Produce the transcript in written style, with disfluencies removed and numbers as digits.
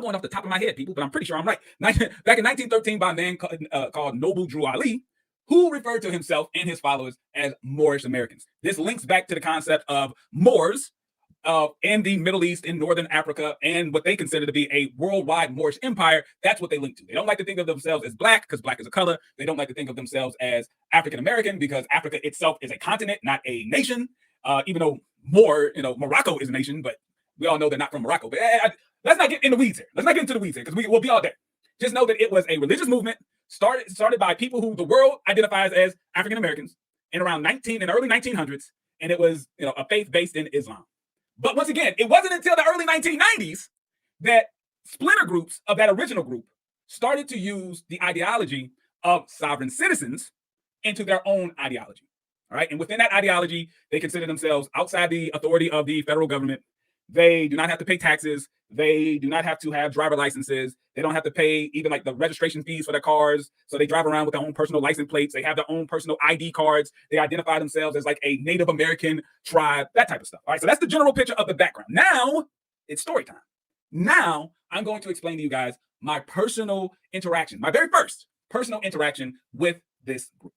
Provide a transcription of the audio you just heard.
going off the top of my head, people, but I'm pretty sure I'm right. Back in 1913, by a man called Noble Drew Ali, who referred to himself and his followers as Moorish Americans. This links back to the concept of Moors in the Middle East, in Northern Africa, and what they consider to be a worldwide Moorish empire. That's what they link to. They don't like to think of themselves as black because black is a color. They don't like to think of themselves as African American because Africa itself is a continent, not a nation. Even though Morocco is a nation, but we all know they're not from Morocco. But let's not get in the weeds here. Let's not get into the weeds here because we'll be all day. Just know that it was a religious movement started by people who the world identifies as African Americans in the early 1900s, and it was a faith based in Islam. But once again, it wasn't until the early 1990s that splinter groups of that original group started to use the ideology of sovereign citizens into their own ideology. All right. And within that ideology, they consider themselves outside the authority of the federal government. They do not have to pay taxes. They do not have to have driver licenses. They don't have to pay even like the registration fees for their cars. So they drive around with their own personal license plates. They have their own personal ID cards. They identify themselves as like a Native American tribe, that type of stuff. All right. So that's the general picture of the background. Now it's story time. Now I'm going to explain to you guys my personal interaction, my very first personal interaction with this group.